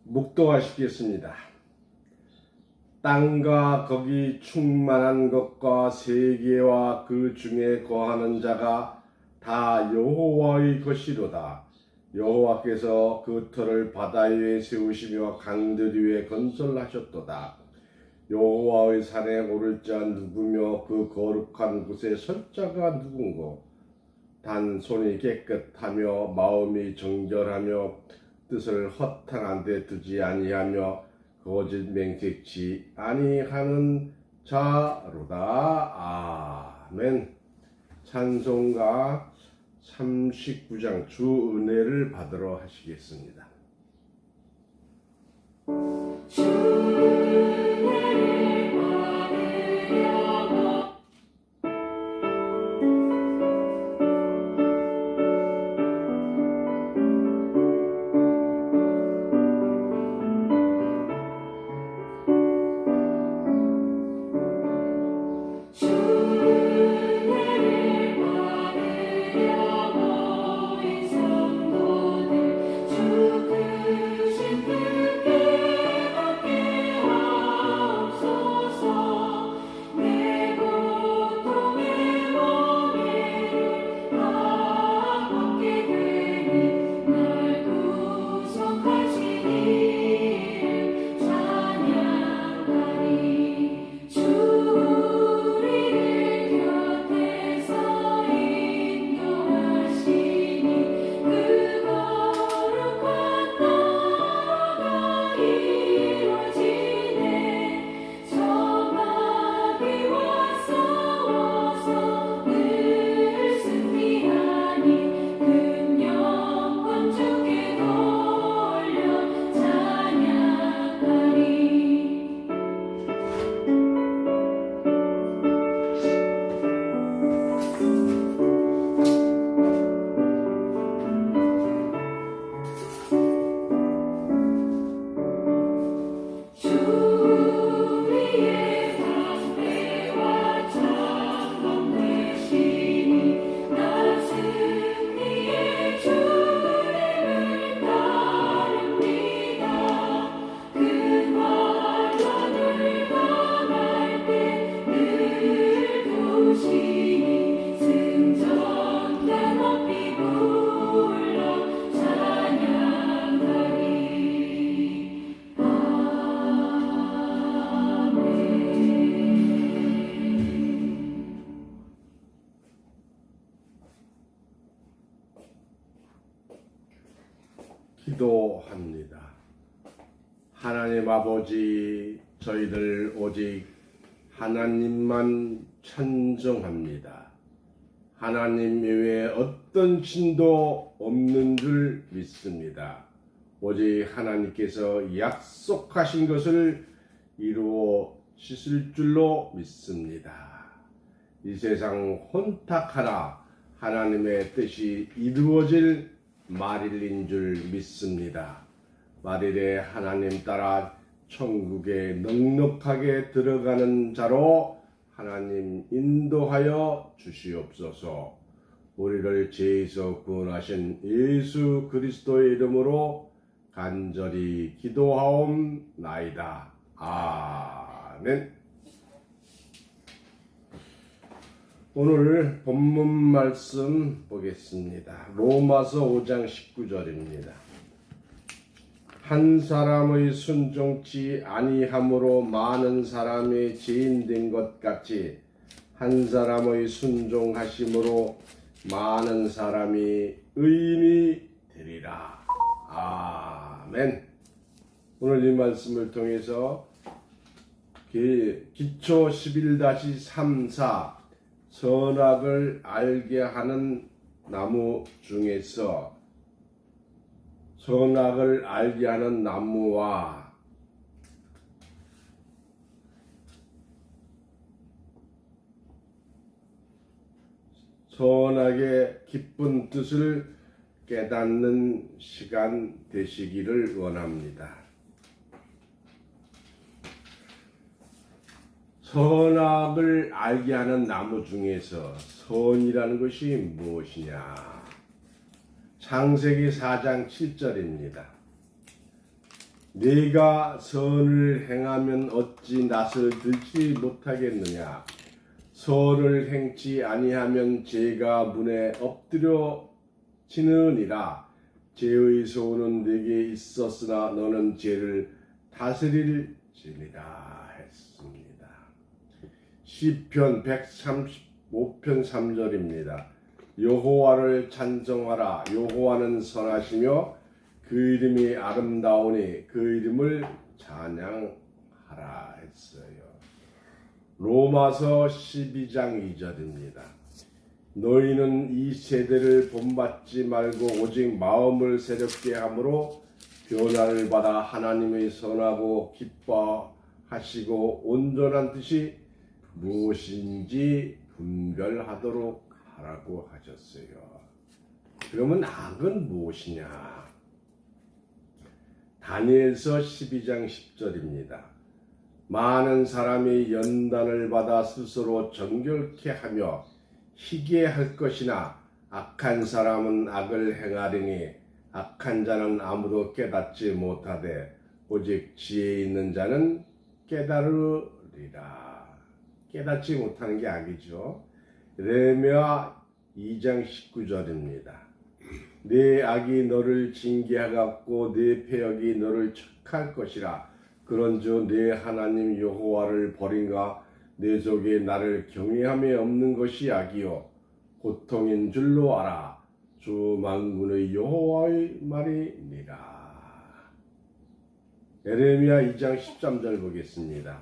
묵도하시겠습니다. 땅과 거기 충만한 것과 세계와 그 중에 거하는 자가 다 여호와의 것이로다. 여호와께서 그 터를 바다 위에 세우시며 강들 위에 건설하셨도다. 여호와의 산에 오를 자 누구며 그 거룩한 곳에 설 자가 누군고? 단 손이 깨끗하며 마음이 정결하며 뜻을 허탄한 데 두지 아니하며 거짓 맹색치 아니하는 자로다. 아멘. 찬송가 39장 주 은혜를 받으러 하시겠습니다. 기도합니다. 하나님 아버지, 저희들 오직 하나님만 찬송합니다. 하나님 외에 어떤 신도 없는 줄 믿습니다. 오직 하나님께서 약속하신 것을 이루어지실 줄로 믿습니다. 이 세상 혼탁하나 하나님의 뜻이 이루어질 말일인 줄 믿습니다. 말일에 하나님 따라 천국에 넉넉하게 들어가는 자로 하나님 인도하여 주시옵소서. 우리를 죄에서 구원하신 예수 그리스도의 이름으로 간절히 기도하옵나이다. 아멘. 오늘 본문 말씀 보겠습니다. 로마서 5장 19절입니다. 한 사람의 순종치 아니함으로 많은 사람이 죄인된 것 같이 한 사람의 순종하심으로 많은 사람이 의인이 되리라. 아멘. 오늘 이 말씀을 통해서 기초 11-34 선악을 알게 하는 나무 중에서 선악을 알게 하는 나무와 선악의 기쁜 뜻을 깨닫는 시간 되시기를 원합니다. 선악을 알게 하는 나무 중에서 선이라는 것이 무엇이냐? 창세기 4장 7절입니다. 네가 선을 행하면 어찌 낯을 들지 못하겠느냐. 선을 행치 아니하면 죄가 문에 엎드려지느니라. 죄의 소원은 네게 있었으나 너는 죄를 다스릴지니라 했습니다. 시편 135편 3절입니다. 여호와를 찬송하라. 여호와는 선하시며 그 이름이 아름다우니 그 이름을 찬양하라 했어요. 로마서 12장 2절입니다. 너희는 이 세대를 본받지 말고 오직 마음을 새롭게 함으로 변화를 받아 하나님의 선하고 기뻐하시고 온전한 뜻이 무엇인지 분별하도록 하라고 하셨어요. 그러면 악은 무엇이냐? 다니엘서 12장 10절입니다. 많은 사람이 연단을 받아 스스로 정결케 하며 희게 할 것이나 악한 사람은 악을 행하려니 악한 자는 아무도 깨닫지 못하되 오직 지혜 있는 자는 깨달으리라. 깨닫지 못하는 게 악이죠. 예레미야 2장 19절입니다. 네 악이 너를 징계하겠고 네 패역이 너를 척할 것이라. 그런즉 네 하나님 여호와를 버린가 내 속에 나를 경외함이 없는 것이 악이요 고통인 줄로 알아. 주 만군의 여호와의 말이니라. 예레미야 2장 13절 보겠습니다.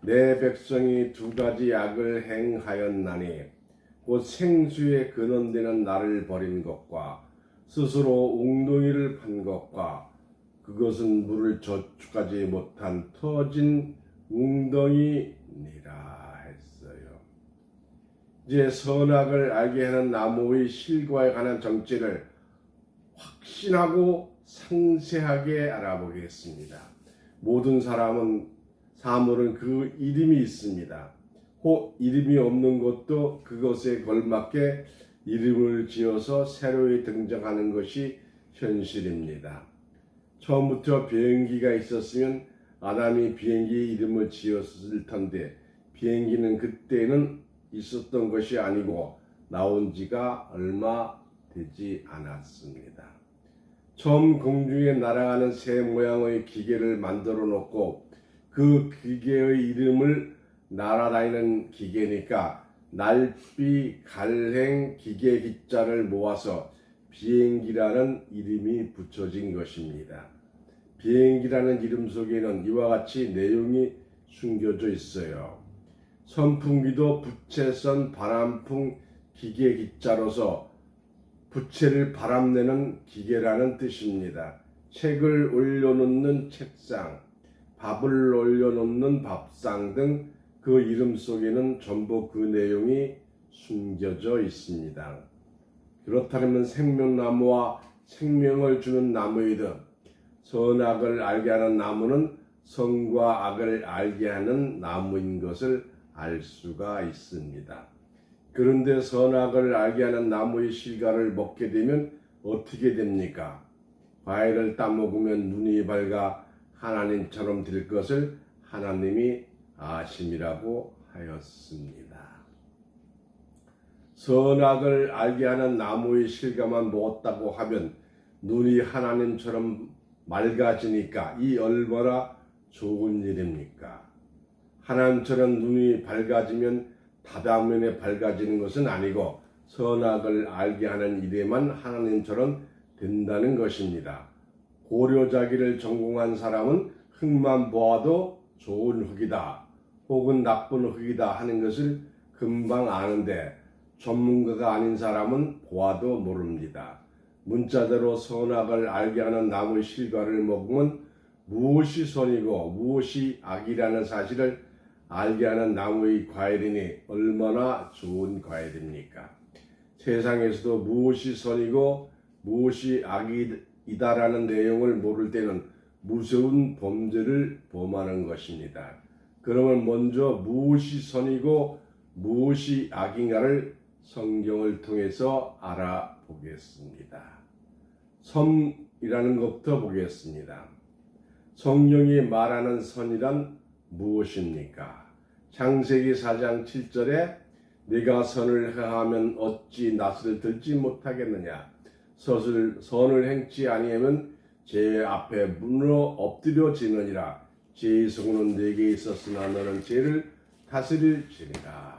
내 백성이 두 가지 악을 행하였나니 곧 생수의 근원되는 나를 버린 것과 스스로 웅덩이를 판 것과 그것은 물을 저축하지 못한 터진 웅덩이니라 했어요. 이제 선악을 알게 하는 나무의 실과에 관한 정체를 확신하고 상세하게 알아보겠습니다. 모든 사물은 그 이름이 있습니다. 혹 이름이 없는 것도 그것에 걸맞게 이름을 지어서 새로이 등장하는 것이 현실입니다. 처음부터 비행기가 있었으면 아담이 비행기 이름을 지었을 텐데 비행기는 그때는 있었던 것이 아니고 나온 지가 얼마 되지 않았습니다. 처음 공중에 날아가는 새 모양의 기계를 만들어 놓고 그 기계의 이름을 날아다니는 기계니까 날비 갈행 기계 기자를 모아서 비행기라는 이름이 붙여진 것입니다. 비행기라는 이름 속에는 이와 같이 내용이 숨겨져 있어요. 선풍기도 부채선 바람풍 기계 기자로서 부채를 바람내는 기계라는 뜻입니다. 책을 올려놓는 책상, 밥을 올려놓는 밥상 등 그 이름 속에는 전부 그 내용이 숨겨져 있습니다. 그렇다면 생명나무와 생명을 주는 나무이든 선악을 알게 하는 나무는 선과 악을 알게 하는 나무인 것을 알 수가 있습니다. 그런데 선악을 알게 하는 나무의 실과를 먹게 되면 어떻게 됩니까? 과일을 따먹으면 눈이 밝아 하나님처럼 될 것을 하나님이 아심이라고 하였습니다. 선악을 알게 하는 나무의 실과만 먹었다고 하면 눈이 하나님처럼 맑아지니까 이 얼마나 좋은 일입니까? 하나님처럼 눈이 밝아지면 다방면에 밝아지는 것은 아니고 선악을 알게 하는 일에만 하나님처럼 된다는 것입니다. 고려자기를 전공한 사람은 흙만 보아도 좋은 흙이다 혹은 나쁜 흙이다 하는 것을 금방 아는데 전문가가 아닌 사람은 보아도 모릅니다. 문자대로 선악을 알게 하는 나무의 실과를 먹으면 무엇이 선이고 무엇이 악이라는 사실을 알게 하는 나무의 과일이니 얼마나 좋은 과일입니까? 세상에서도 무엇이 선이고 무엇이 악이다라는 내용을 모를 때는 무서운 범죄를 범하는 것입니다. 그러면 먼저 무엇이 선이고 무엇이 악인가를 성경을 통해서 알아보겠습니다. 섬이라는 것부터 보겠습니다. 성경이 말하는 선이란 무엇입니까? 창세기 4장 7절에 네가 선을 행하면 어찌 낯을 들지 못하겠느냐. 선을 행치 아니하면 제 앞에 무너 엎드려지느니라. 죄의 소고는 네게 있었으나 너는 죄를 다스릴지니라.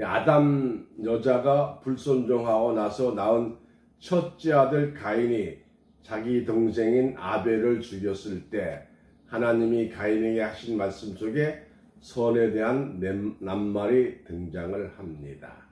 아담 여자가 불순종하고 나서 낳은 첫째 아들 가인이 자기 동생인 아벨을 죽였을 때 하나님이 가인에게 하신 말씀 속에 선에 대한 낱말이 등장을 합니다.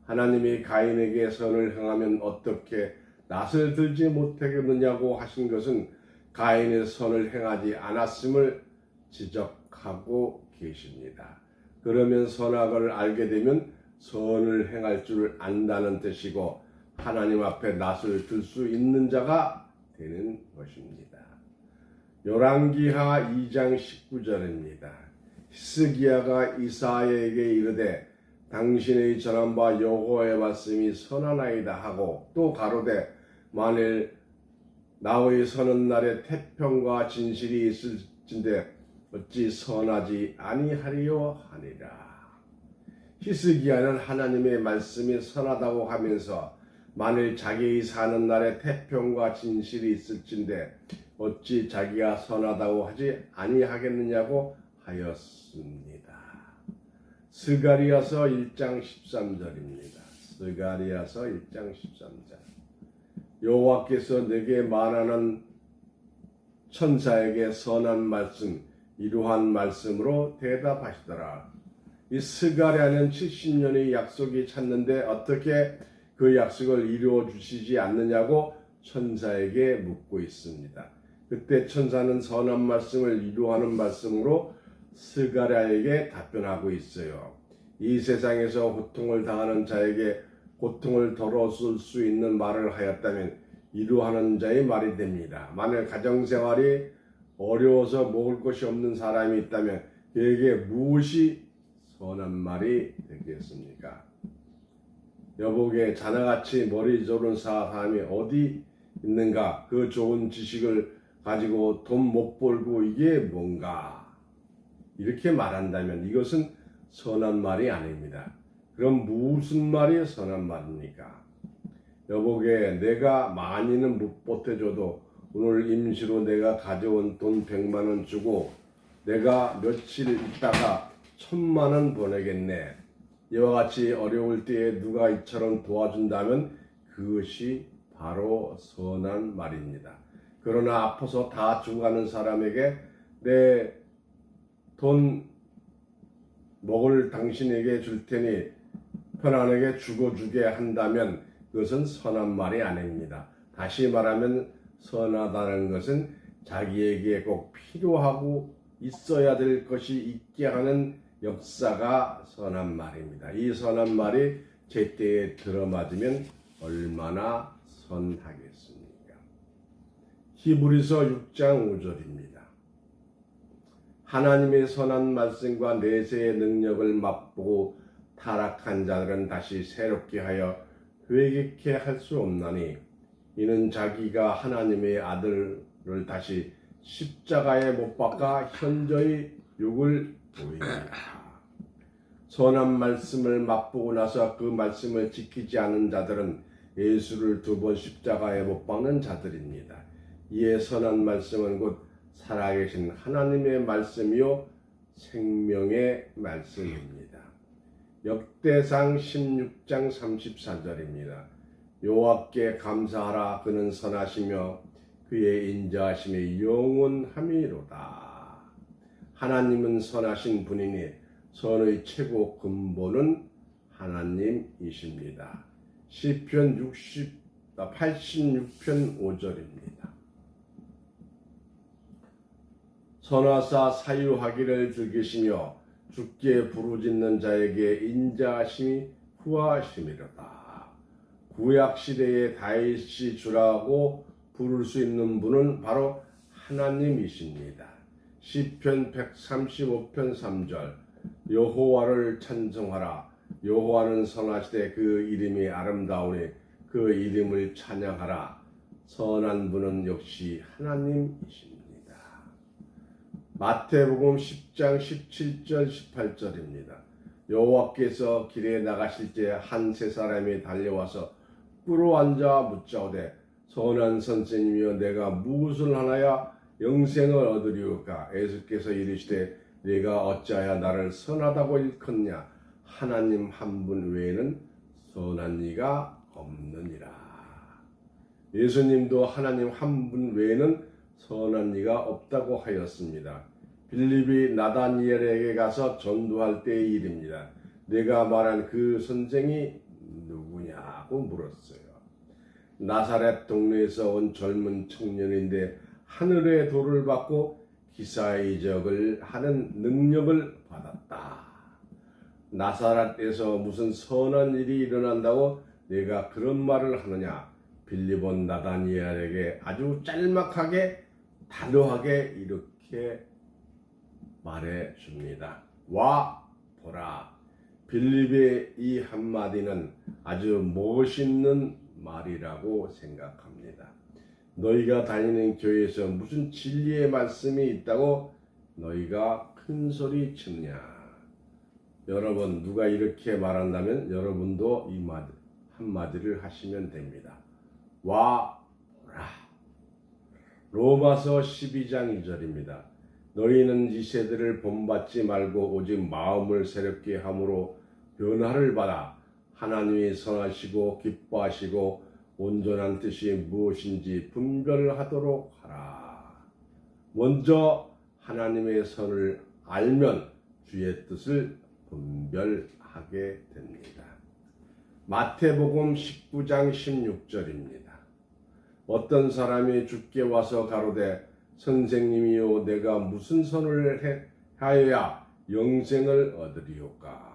하나님이 가인에게 선을 행하면 어떻게 낯을 들지 못하겠느냐고 하신 것은 가인의 선을 행하지 않았음을 지적하고 계십니다. 그러면 선악을 알게 되면 선을 행할 줄 안다는 뜻이고 하나님 앞에 낯을 들 수 있는 자가 되는 것입니다. 열왕기하 2장 19절입니다. 히스기야가 이사야에게 이르되 당신의 전한 바 여호와의 말씀이 선하나이다 하고 또 가로되 만일 나의 서는 날에 태평과 진실이 있을진데 어찌 선하지 아니하리요 하니라. 히스기야는 하나님의 말씀이 선하다고 하면서 만일 자기의 사는 날에 태평과 진실이 있을진데 어찌 자기가 선하다고 하지 아니하겠느냐고 하였습니다. 스가랴서 1장 13절입니다. 스가랴서 1장 13절. 여호와께서 내게 말하는 천사에게 선한 말씀 이러한 말씀으로 대답하시더라. 이 스가랴는 70년의 약속이 찼는데 어떻게 그 약속을 이루어 주시지 않느냐고 천사에게 묻고 있습니다. 그때 천사는 선한 말씀을 이루하는 말씀으로 스가랴에게 답변하고 있어요. 이 세상에서 고통을 당하는 자에게 고통을 덜어줄 수 있는 말을 하였다면 이루하는 자의 말이 됩니다. 만일 가정생활이 어려워서 먹을 것이 없는 사람이 있다면 그에게 무엇이 선한 말이 되겠습니까? 여보게 자네같이 머리 좋은 사람이 어디 있는가? 그 좋은 지식을 가지고 돈 못 벌고 이게 뭔가? 이렇게 말한다면 이것은 선한 말이 아닙니다. 그럼 무슨 말이 선한 말입니까? 여보게 내가 많이는 못 보태줘도 오늘 임시로 내가 가져온 돈 100만 원 주고 내가 며칠 있다가 1000만 원 보내겠네. 이와 같이 어려울 때에 누가 이처럼 도와준다면 그것이 바로 선한 말입니다. 그러나 아파서 다 죽어가는 사람에게 내 돈 먹을 당신에게 줄 테니 편안하게 죽어주게 한다면 그것은 선한 말이 아닙니다. 다시 말하면 선하다는 것은 자기에게 꼭 필요하고 있어야 될 것이 있게 하는 역사가 선한 말입니다. 이 선한 말이 제때에 들어맞으면 얼마나 선하겠습니까? 히브리서 6장 5절입니다. 하나님의 선한 말씀과 내세의 능력을 맛보고 타락한 자들은 다시 새롭게 하여 회개케 할 수 없나니 이는 자기가 하나님의 아들을 다시 십자가에 못 박아 현저히 욕을 보입니다. 선한 말씀을 맛보고 나서 그 말씀을 지키지 않은 자들은 예수를 2번 십자가에 못 박는 자들입니다. 이에 선한 말씀은 곧 살아계신 하나님의 말씀이요 생명의 말씀입니다. 역대상 16장 34절입니다. 여호와께 감사하라. 그는 선하시며 그의 인자하심이 영원함이로다. 하나님은 선하신 분이니 선의 최고 근본은 하나님이십니다. 시편 86편 5절입니다. 선하사 사유하기를 즐기시며 주께 부르짖는 자에게 인자하심이 후하심이로다. 구약시대에 다윗이 주라고 부를 수 있는 분은 바로 하나님이십니다. 시편 135편 3절 여호와를 찬송하라. 여호와는 선하시되 그 이름이 아름다우니 그 이름을 찬양하라. 선한 분은 역시 하나님이십니다. 마태복음 10장 17절 18절입니다. 여호와께서 길에 나가실 때 한 세 사람이 달려와서 꿇어 앉아 묻자오되 선한 선생님이여 내가 무엇을 하나야 영생을 얻으리오까. 예수께서 이르시되 네가 어찌하여 나를 선하다고 일컫냐. 하나님 한 분 외에는 선한 이가 없느니라. 예수님도 하나님 한 분 외에는 선한 이가 없다고 하였습니다. 빌립이 나다니엘에게 가서 전도할 때의 일입니다. 내가 말한 그 선생이 누구냐고 물었어요. 나사렛 동네에서 온 젊은 청년인데 하늘의 도를 받고 기사이적을 하는 능력을 받았다. 나사렛에서 무슨 선한 일이 일어난다고 내가 그런 말을 하느냐. 빌립은 나다니엘에게 아주 짤막하게 단호하게 이렇게 말해 줍니다. 와 보라. 빌립의 이 한마디는 아주 멋있는 말이라고 생각합니다. 너희가 다니는 교회에서 무슨 진리의 말씀이 있다고 너희가 큰 소리 치느냐. 여러분 누가 이렇게 말한다면 여러분도 이 한마디를 하시면 됩니다. 와 보라. 로마서 12장 2절입니다. 너희는 이 세대를 본받지 말고 오직 마음을 새롭게 함으로 변화를 받아 하나님이 선하시고 기뻐하시고 온전한 뜻이 무엇인지 분별하도록 하라. 먼저 하나님의 선을 알면 주의 뜻을 분별하게 됩니다. 마태복음 19장 16절입니다. 어떤 사람이 주께 와서 가로되 선생님이요 내가 무슨 선을 하여야 영생을 얻으리오까.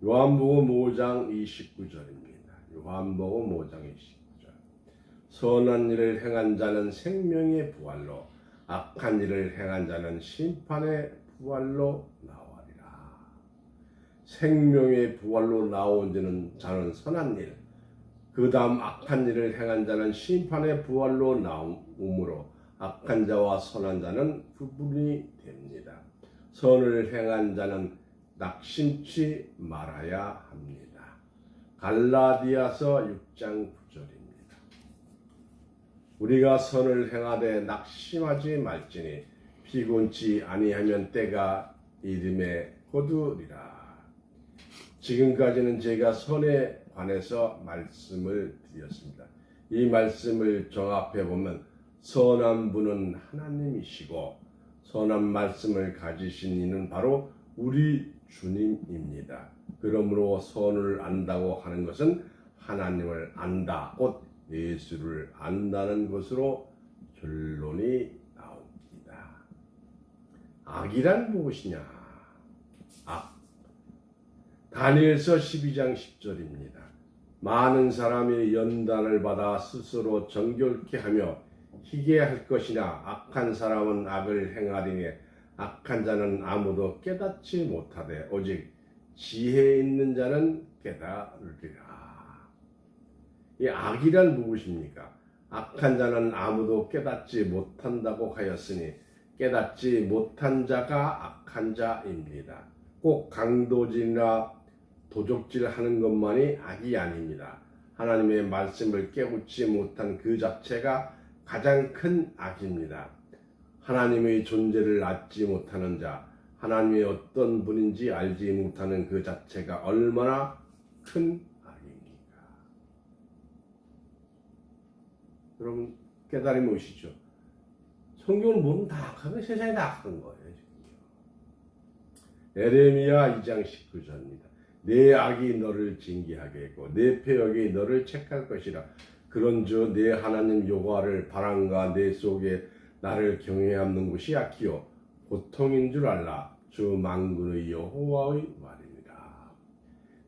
요한복음 5장 29절입니다. 요한복음 5장 29절. 선한 일을 행한 자는 생명의 부활로 악한 일을 행한 자는 심판의 부활로 나오리라. 생명의 부활로 나온 자는 선한 일, 그 다음 악한 일을 행한 자는 심판의 부활로 나오므로 악한 자와 선한 자는 구분이 됩니다. 선을 행한 자는 낙심치 말아야 합니다. 갈라디아서 6장 9절입니다. 우리가 선을 행하되 낙심하지 말지니 피곤치 아니하면 때가 이름에 거두리라. 지금까지는 제가 선에 관해서 말씀을 드렸습니다. 이 말씀을 종합해 보면 선한 분은 하나님이시고 선한 말씀을 가지신 이는 바로 우리 주님입니다. 그러므로 선을 안다고 하는 것은 하나님을 안다, 곧 예수를 안다는 것으로 결론이 나옵니다. 악이란 무엇이냐? 악. 다니엘서 12장 10절입니다. 많은 사람이 연단을 받아 스스로 정결케 하며 희게 할 것이나 악한 사람은 악을 행하리니 악한 자는 아무도 깨닫지 못하되 오직 지혜 있는 자는 깨달으리라. 이 악이란 무엇입니까? 악한 자는 아무도 깨닫지 못한다고 하였으니 깨닫지 못한 자가 악한 자입니다. 꼭 강도질이나 도적질 하는 것만이 악이 아닙니다. 하나님의 말씀을 깨우치 못한 그 자체가 가장 큰 악입니다. 하나님의 존재를 알지 못하는 자, 하나님이 어떤 분인지 알지 못하는 그 자체가 얼마나 큰 악입니까? 여러분 깨달음이 오시죠? 성경을 모르면 다 악하고 세상이 다 악한 거예요. 에레미야 2장 19절입니다. 내 악이 너를 징계하겠고 내 패역이 너를 책할 것이라. 그런즉 내 하나님 여호와를 바람과 내 속에 나를 경외하는 곳이 악기요 고통인 줄 알라. 주 만군의 여호와의 말입니다.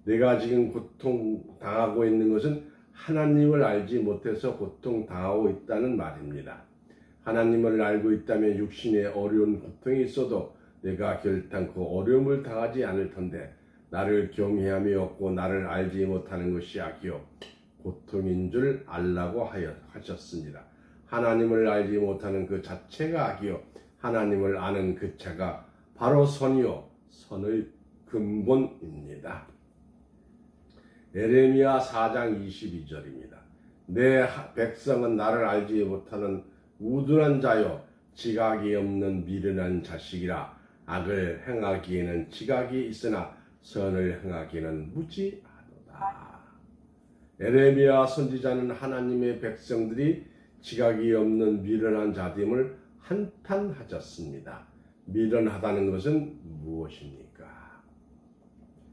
내가 지금 고통당하고 있는 것은 하나님을 알지 못해서 고통당하고 있다는 말입니다. 하나님을 알고 있다면 육신에 어려운 고통이 있어도 내가 결단코 어려움을 당하지 않을 텐데 나를 경외함이 없고 나를 알지 못하는 것이 악이요 고통인 줄 알라고 하셨습니다. 하나님을 알지 못하는 그 자체가 악이요 하나님을 아는 그 자가 바로 선이요 선의 근본입니다. 에레미야 4장 22절입니다. 내 백성은 나를 알지 못하는 우둔한 자요 지각이 없는 미련한 자식이라. 악을 행하기에는 지각이 있으나 선을 행하기에는 무지하도다. 에레미야 선지자는 하나님의 백성들이 지각이 없는 미련한 자됨을 한탄하셨습니다. 미련하다는 것은 무엇입니까?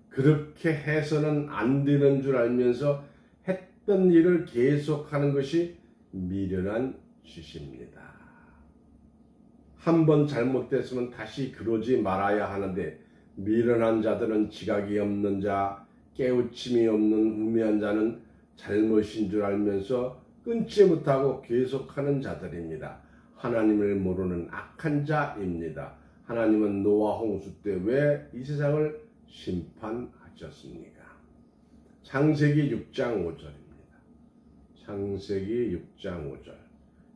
그렇게 해서는 안 되는 줄 알면서 했던 일을 계속하는 것이 미련한 짓입니다. 한번 잘못됐으면 다시 그러지 말아야 하는데 미련한 자들은 지각이 없는 자, 깨우침이 없는 우매한 자는 잘못인 줄 알면서 끊지 못하고 계속하는 자들입니다. 하나님을 모르는 악한 자입니다. 하나님은 노아 홍수 때 왜 이 세상을 심판하셨습니까? 창세기 6장 5절입니다. 창세기 6장 5절.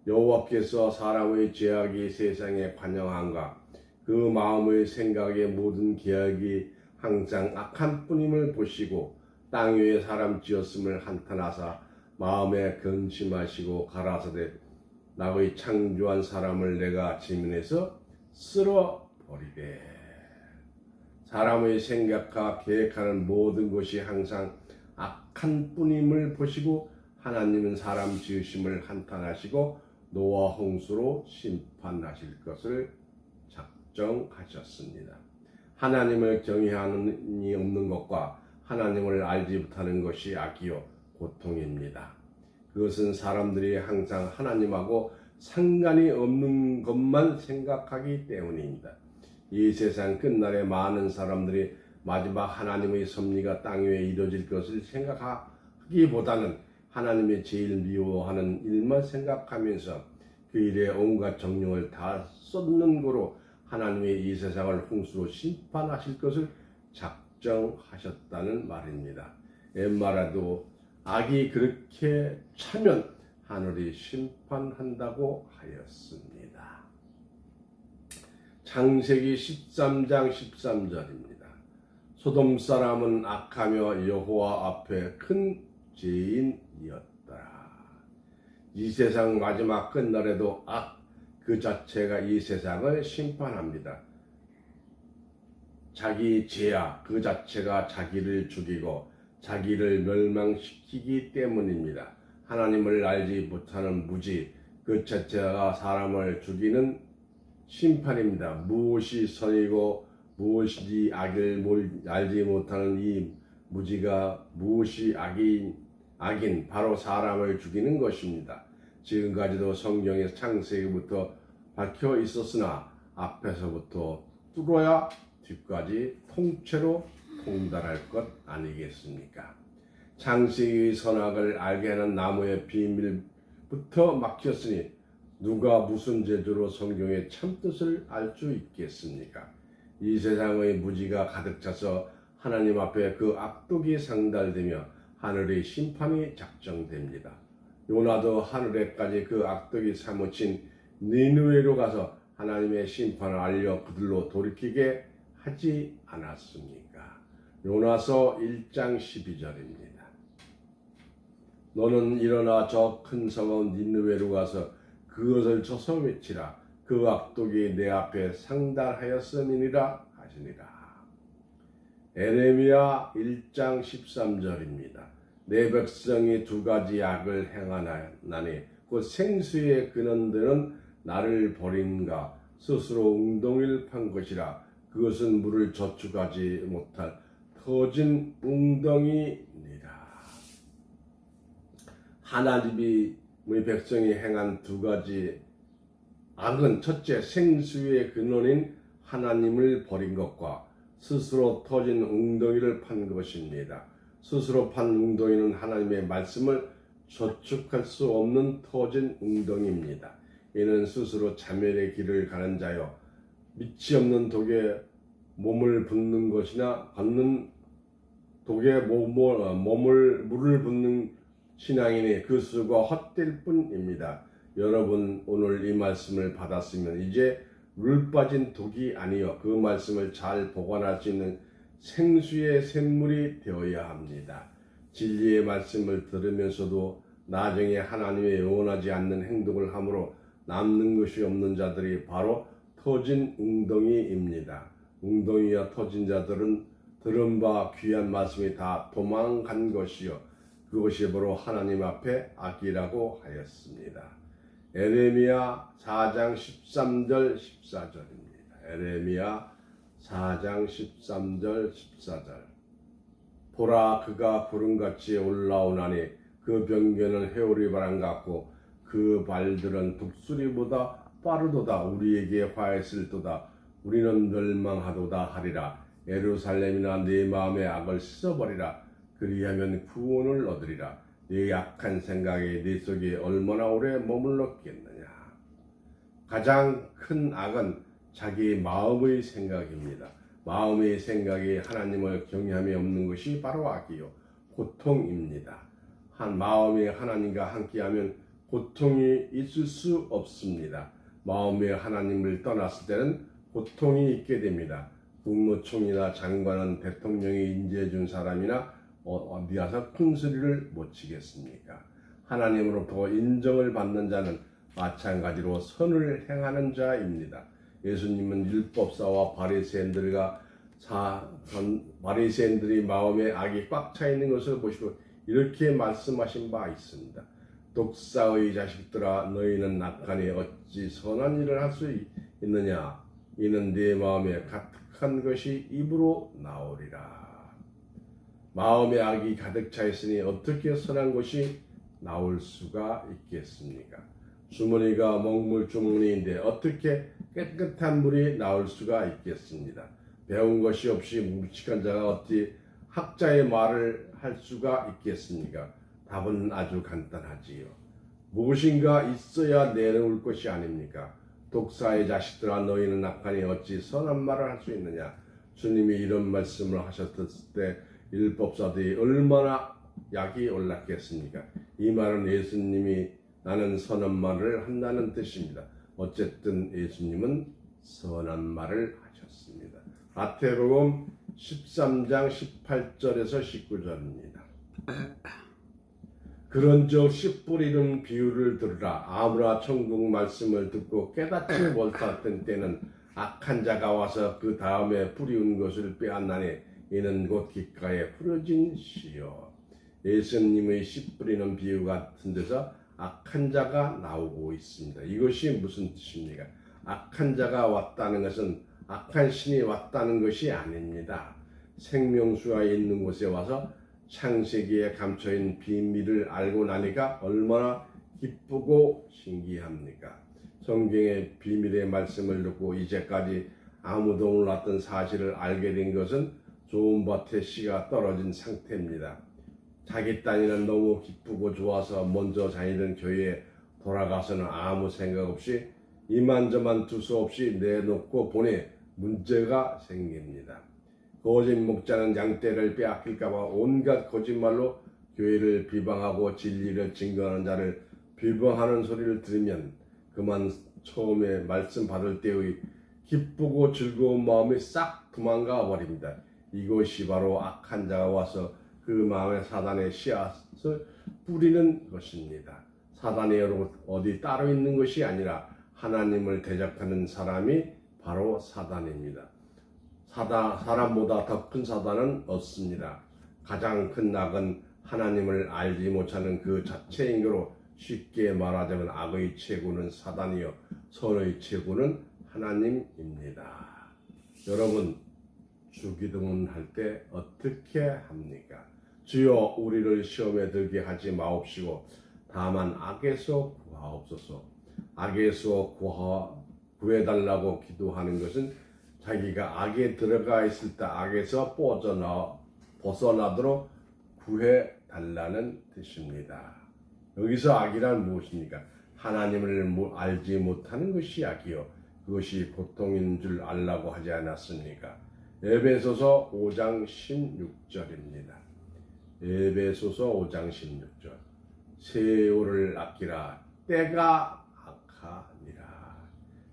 여호와께서 사람의 죄악이 세상에 관영한가 그 마음의 생각의 모든 계획이 항상 악한 뿐임을 보시고 땅 위에 사람 지었음을 한탄하사 마음에 근심하시고 가라사대 나의 창조한 사람을 내가 지면에서 쓸어버리되. 사람의 생각과 계획하는 모든 것이 항상 악한 뿐임을 보시고 하나님은 사람 지으심을 한탄하시고 노아 홍수로 심판하실 것을 작정하셨습니다. 하나님을 경외하는 이 없는 것과 하나님을 알지 못하는 것이 악이요 고통입니다. 그것은 사람들이 항상 하나님하고 상관이 없는 것만 생각하기 때문입니다. 이 세상 끝날에 많은 사람들이 마지막 하나님의 섭리가 땅 위에 이루어질 것을 생각하기보다는 하나님이 제일 미워하는 일만 생각하면서 그 일에 온갖 정령을 다 쏟는 거로 하나님이 이 세상을 홍수로 심판하실 것을 작정하셨다는 말입니다. 엠마라도 악이 그렇게 차면 하늘이 심판한다고 하였습니다. 창세기 13장 13절입니다. 소돔 사람은 악하며 여호와 앞에 큰 죄인이었더라. 이 세상 마지막 끝날에도 악 그 자체가 이 세상을 심판합니다. 자기 죄악 그 자체가 자기를 죽이고 자기를 멸망시키기 때문입니다. 하나님을 알지 못하는 무지 그 자체가 사람을 죽이는 심판입니다. 무엇이 선이고 무엇이 악을 알지 못하는 이 무지가 무엇이 악인 바로 사람을 죽이는 것입니다. 지금까지도 성경의 창세기부터 밝혀 있었으나 앞에서부터 뚫어야 뒤까지 통째로 통달할 것 아니겠습니까? 창세기의 선악을 알게 하는 나무의 비밀부터 막혔으니 누가 무슨 재주로 성경의 참뜻을 알 수 있겠습니까? 이 세상의 무지가 가득 차서 하나님 앞에 그 악독이 상달되며 하늘의 심판이 작정됩니다. 요나도 하늘에까지 그 악독이 사무친 니느웨로 가서 하나님의 심판을 알려 그들로 돌이키게 하지 않았습니까? 요나서 1장 12절입니다. 너는 일어나 저 큰 성읍 니느웨로 가서 그것을 쳐서 외치라. 그 악독이 내 앞에 상달하였음이니라 하시니라. 에레미야 1장 13절입니다. 내 백성이 두 가지 악을 행하나니 곧 생수의 근원되는 나를 버린가 스스로 웅덩이를 판 것이라. 그것은 물을 저축하지 못할 터진 웅덩이니라. 하나님이 우리 백성이 행한 두 가지 악은 첫째 생수의 근원인 하나님을 버린 것과 스스로 터진 웅덩이를 판 것입니다. 스스로 판 웅덩이는 하나님의 말씀을 저축할 수 없는 터진 웅덩이입니다. 이는 스스로 자멸의 길을 가는 자요 밑이 없는 독에 몸을 붓는 것이나 받는 독에 물을 붓는 신앙인이 그 수가 헛될 뿐입니다. 여러분 오늘 이 말씀을 받았으면 이제 물 빠진 독이 아니요 그 말씀을 잘 보관할 수 있는 생수의 샘물이 되어야 합니다. 진리의 말씀을 들으면서도 나중에 하나님의 원하지 않는 행동을 함으로 남는 것이 없는 자들이 바로 터진 웅덩이입니다. 웅덩이와 터진 자들은 들은 바 귀한 말씀이 다 도망간 것이요 그것이 바로 하나님 앞에 악이라고 하였습니다. 에레미야 4장 13절 14절입니다. 에레미야 4장 13절 14절 보라 그가 구름같이 올라오나니 그 병변은 회오리 바람 같고 그 발들은 독수리보다 빠르도다. 우리에게 화했을도다. 우리는 멸망하도다 하리라. 예루살렘이나 네 마음의 악을 씻어버리라. 그리하면 구원을 얻으리라. 네 약한 생각이 네 속에 얼마나 오래 머물렀겠느냐. 가장 큰 악은 자기 마음의 생각입니다. 마음의 생각이 하나님을 경외함이 없는 것이 바로 악이요 고통입니다. 한 마음이 하나님과 함께하면 고통이 있을 수 없습니다. 마음에 하나님을 떠났을 때는 고통이 있게 됩니다. 국무총리나 장관은 대통령이 인재해 준 사람이나 어디 가서 큰 소리를 못 치겠습니까? 하나님으로부터 인정을 받는 자는 마찬가지로 선을 행하는 자입니다. 예수님은 율법사와 바리새인들이 마음에 악이 꽉 차 있는 것을 보시고 이렇게 말씀하신 바 있습니다. 독사의 자식들아 너희는 악하니 어찌 선한 일을 할 수 있느냐. 이는 네 마음에 가득한 것이 입으로 나오리라. 마음에 악이 가득 차 있으니 어떻게 선한 것이 나올 수가 있겠습니까? 주머니가 먹물 주머니인데 어떻게 깨끗한 물이 나올 수가 있겠습니다. 배운 것이 없이 무식한 자가 어찌 학자의 말을 할 수가 있겠습니까? 답은 아주 간단하지요. 무엇인가 있어야 내놓을 것이 아닙니까? 독사의 자식들아 너희는 악하니 어찌 선한 말을 할 수 있느냐. 주님이 이런 말씀을 하셨을 때 율법사들이 얼마나 약이 올랐겠습니까? 이 말은 예수님이 나는 선한 말을 한다는 뜻입니다. 어쨌든 예수님은 선한 말을 하셨습니다. 마태복음 13장 18절에서 19절입니다. 그런즉 씨 뿌리는 비유를 들으라. 아무나 천국 말씀을 듣고 깨닫지 못했던 때는 악한 자가 와서 그 다음에 뿌리운 것을 빼앗나니 이는 곧 귓가에 뿌려진 씨요. 예수님의 씨 뿌리는 비유 같은 데서 악한 자가 나오고 있습니다. 이것이 무슨 뜻입니까? 악한 자가 왔다는 것은 악한 신이 왔다는 것이 아닙니다. 생명수가 있는 곳에 와서 창세기에 감춰있는 비밀을 알고 나니까 얼마나 기쁘고 신기합니까? 성경의 비밀의 말씀을 듣고 이제까지 아무도 몰랐던 사실을 알게 된 것은 좋은 밭에 씨가 떨어진 상태입니다. 자기 딴에는 너무 기쁘고 좋아서 먼저 다니던 교회에 돌아가서는 아무 생각 없이 이만저만 두서없이 내놓고 보니 문제가 생깁니다. 거짓 목자는 양떼를 빼앗길까봐 온갖 거짓말로 교회를 비방하고 진리를 증거하는 자를 비방하는 소리를 들으면 그만 처음에 말씀 받을 때의 기쁘고 즐거운 마음이 싹 도망가 버립니다. 이것이 바로 악한 자가 와서 그 마음에 사단의 씨앗을 뿌리는 것입니다. 사단이 어디 따로 있는 것이 아니라 하나님을 대적하는 사람이 바로 사단입니다. 사람보다 더 큰 사단은 없습니다. 가장 큰 악은 하나님을 알지 못하는 그 자체인 거로 쉽게 말하자면 악의 최고는 사단이요 선의 최고는 하나님입니다. 여러분 주기도문 할 때 어떻게 합니까? 주여 우리를 시험에 들게 하지 마옵시고 다만 악에서 구하옵소서. 악에서 구해달라고 기도하는 것은 자기가 악에 들어가 있을 때 악에서 벗어나도록 구해달라는 뜻입니다. 여기서 악이란 무엇입니까? 하나님을 알지 못하는 것이 악이요 그것이 고통인 줄 알라고 하지 않았습니까? 에베소서 5장 16절입니다. 에베소서 5장 16절 세월을 아끼라. 때가 악하니라.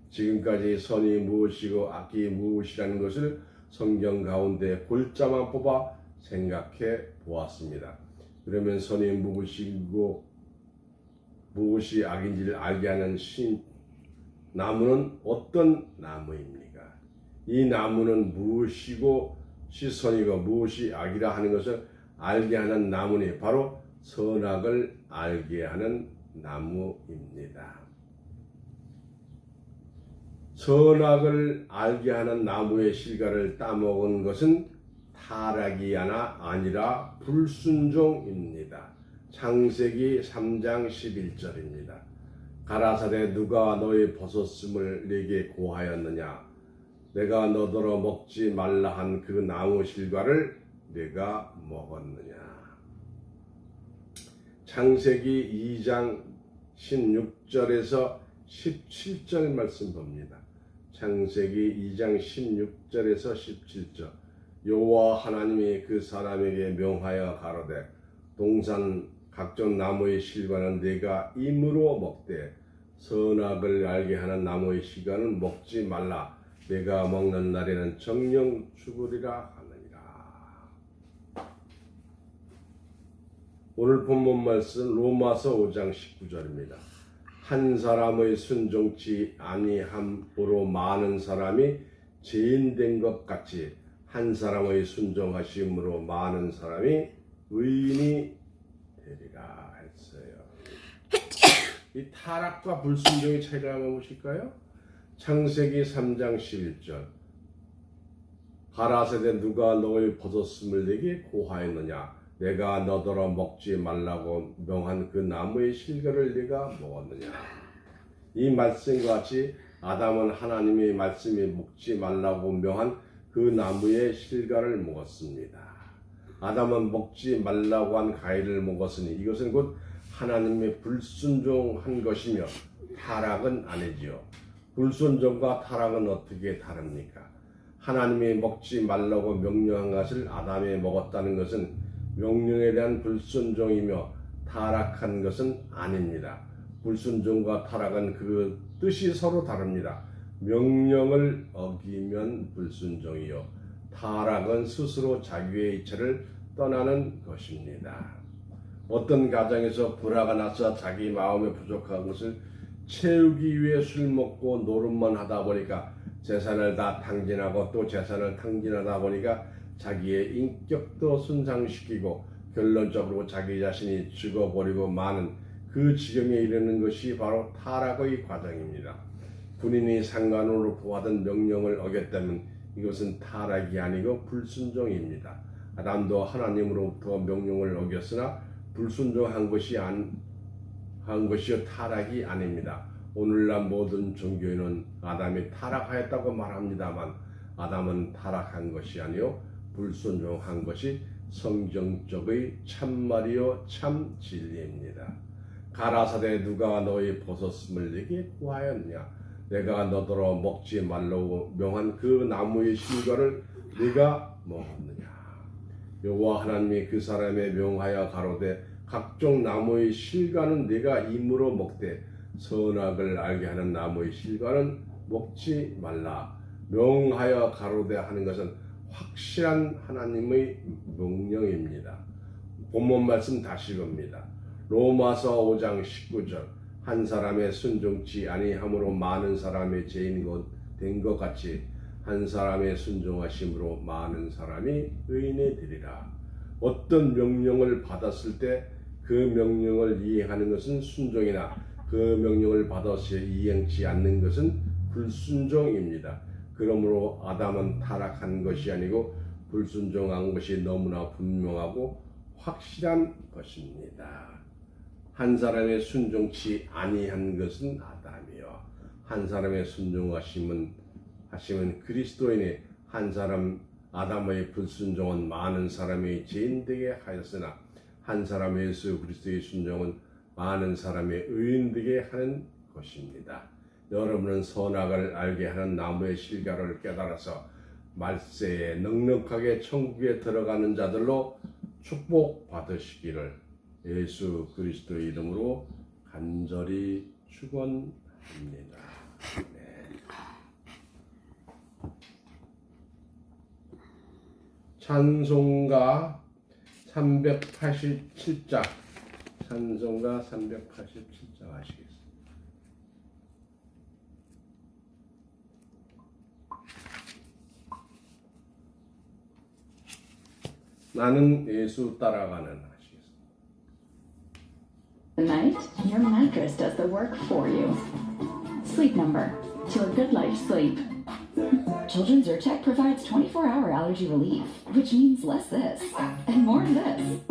지금까지 선이 무엇이고 악이 무엇이라는 것을 성경 가운데 골자만 뽑아 생각해 보았습니다. 그러면 선이 무엇이고 무엇이 악인지를 알게 하는 나무는 어떤 나무입니까? 이 나무는 무엇이고 선이고 무엇이 악이라 하는 것을 알게 하는 나무니 바로 선악을 알게 하는 나무입니다. 선악을 알게 하는 나무의 실과를 따먹은 것은 타락이 아니라 불순종입니다. 창세기 3장 11절입니다. 가라사대 누가 너의 벗었음을 네게 고하였느냐? 내가 너더러 먹지 말라 한 그 나무 실과를 네가 먹었느냐? 창세기 2장 16절에서 17절 말씀 봅니다. 창세기 2장 16절에서 17절. 여호와 하나님이 그 사람에게 명하여 가로되 동산 각종 나무의 실과는 네가 임으로 먹되 선악을 알게 하는 나무의 실과는 먹지 말라. 네가 먹는 날에는 정령 죽으리라 하느니라. 오늘 본문 말씀 로마서 5장 19절입니다. 한 사람의 순종치 아니함으로 많은 사람이 죄인된 것 같이 한 사람의 순종하심으로 많은 사람이 의인이 되리라 했어요. 이 타락과 불순종의 차이를 한번 보실까요? 창세기 3장 11절. 가라사대 누가 너의 벗었음을 내게 고하였느냐? 내가 너더러 먹지 말라고 명한 그 나무의 실과를 네가 먹었느냐? 이 말씀과 같이 아담은 하나님의 말씀이 먹지 말라고 명한 그 나무의 실과를 먹었습니다. 아담은 먹지 말라고 한 과일을 먹었으니 이것은 곧 하나님의 불순종한 것이며 타락은 아니지요. 불순종과 타락은 어떻게 다릅니까? 하나님이 먹지 말라고 명령한 것을 아담이 먹었다는 것은 명령에 대한 불순종이며 타락한 것은 아닙니다. 불순종과 타락은 그 뜻이 서로 다릅니다. 명령을 어기면 불순종이요 타락은 스스로 자기의 이च्छ를 떠나는 것입니다. 어떤 가정에서 불화가 나서 자기 마음에 부족한 것을 채우기 위해 술 먹고 노름만 하다 보니까 재산을 다 탕진하고 또 재산을 탕진하다 보니까 자기의 인격도 손상시키고 결론적으로 자기 자신이 죽어버리고 마는 그 지경에 이르는 것이 바로 타락의 과정입니다. 군인이 상관으로 보하던 명령을 어겼다면 이것은 타락이 아니고 불순종입니다. 아담도 하나님으로부터 명령을 어겼으나 불순종한 것이요 타락이 아닙니다. 오늘날 모든 종교에는 아담이 타락하였다고 말합니다만 아담은 타락한 것이 아니요 불순종한 것이 성경적의 참말이요 참 진리입니다. 가라사대 누가 너의 벗었음을 내게 구하였냐? 내가 너더러 먹지 말라고 명한 그 나무의 실과를 네가 먹었느냐? 여호와 하나님이 그 사람에 명하여 가로되 각종 나무의 실과는 네가 임으로 먹되 선악을 알게 하는 나무의 실과는 먹지 말라. 명하여 가로되 하는 것은 확실한 하나님의 명령입니다. 본문 말씀 다시 봅니다. 로마서 5장 19절. 한 사람의 순종치 아니함으로 많은 사람의 죄인 된 것 같이 한 사람의 순종하심으로 많은 사람이 의인이 되리라. 어떤 명령을 받았을 때 그 명령을 이행하는 것은 순종이나 그 명령을 받아서 이행치 않는 것은 불순종입니다. 그러므로 아담은 타락한 것이 아니고 불순종한 것이 너무나 분명하고 확실한 것입니다. 한 사람의 순종치 아니한 것은 아담이요 한 사람의 순종하심은 그리스도인이 한 사람 아담의 불순종은 많은 사람의 죄인되게 하였으나 한 사람의 예수 그리스도의 순종은 많은 사람의 의인되게 하는 것입니다. 여러분은 선악을 알게 하는 나무의 실과를 깨달아서 말세에 넉넉하게 천국에 들어가는 자들로 축복받으시기를 예수 그리스도의 이름으로 간절히 축원합니다. 네. 찬송가 387장 찬송가 387장 하시겠습니다. 나는 예수 따라가는 하시겠습니다. The night, your mattress does the work for you. Sleep Number, to a good night's sleep. Children's Zyrtec provides 24-hour allergy relief, which means less this and more of this.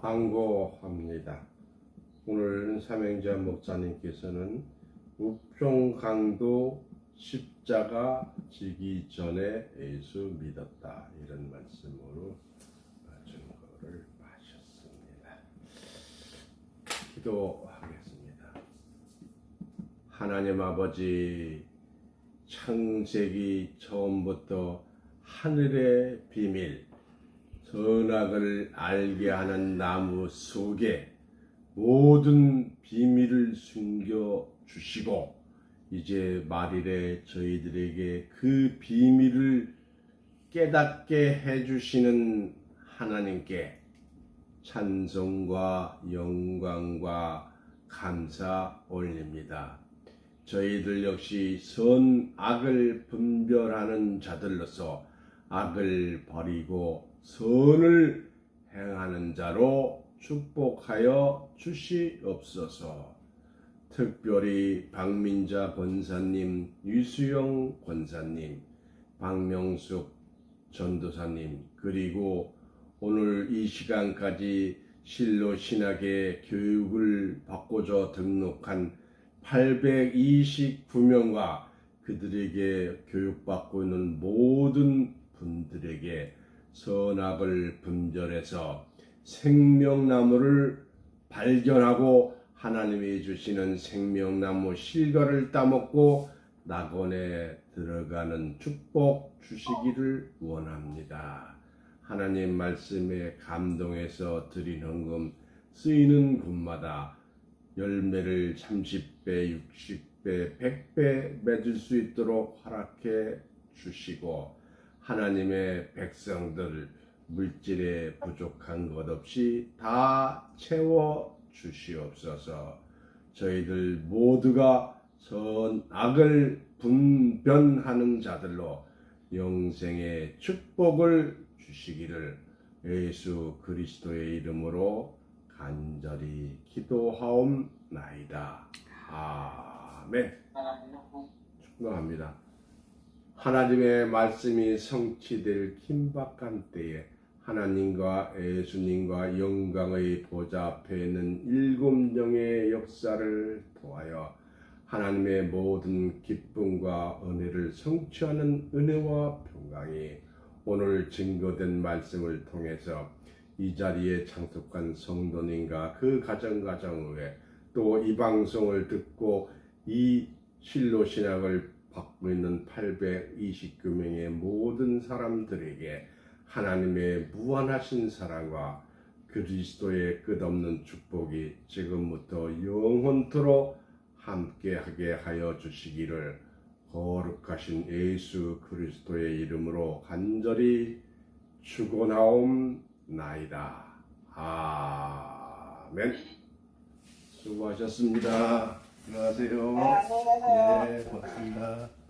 광고합니다. 오늘 삼행자 목사님께서는 우평강도 십자가 지기 전에 예수 믿었다 이런 말씀으로 증거를 하셨습니다. 기도하겠습니다. 하나님 아버지, 창세기 처음부터 하늘의 비밀, 선악을 알게 하는 나무 속에 모든 비밀을 숨겨 주시고 이제 말일에 저희들에게 그 비밀을 깨닫게 해주시는 하나님께 찬송과 영광과 감사 올립니다. 저희들 역시 선악을 분별하는 자들로서 악을 버리고 선을 행하는 자로 축복하여 주시옵소서. 특별히 박민자 권사님, 유수영 권사님, 박명숙 전도사님, 그리고 오늘 이 시간까지 실로 신학의 교육을 받고자 등록한 829명과 그들에게 교육받고 있는 모든 분들에게 선악을 분별해서 생명나무를 발견하고 하나님이 주시는 생명나무 실과를 따먹고 낙원에 들어가는 축복 주시기를 원합니다. 하나님 말씀에 감동해서 드린 헌금 쓰이는 곳마다 열매를 30배, 60배, 100배 맺을 수 있도록 허락해 주시고 하나님의 백성들 물질에 부족한 것 없이 다 채워 주시옵소서. 저희들 모두가 선악을 분별하는 자들로 영생의 축복을 주시기를 예수 그리스도의 이름으로 간절히 기도하옵나이다. 아멘. 축복합니다. 하나님의 말씀이 성취될 긴박한 때에 하나님과 예수님과 영광의 보좌 앞에 있는 일곱 영의 역사를 통하여 하나님의 모든 기쁨과 은혜를 성취하는 은혜와 평강이 오늘 증거된 말씀을 통해서 이 자리에 참석한 성도님과 그 가정가정에 또 이 방송을 듣고 이 실로 신학을 받고 있는 829명의 모든 사람들에게 하나님의 무한하신 사랑과 그리스도의 끝없는 축복이 지금부터 영원토록 함께하게 하여 주시기를 거룩하신 예수 그리스도의 이름으로 간절히 축원하옵나이다. 아멘. 수고하셨습니다. 안녕하세요. 네, 고맙습니다.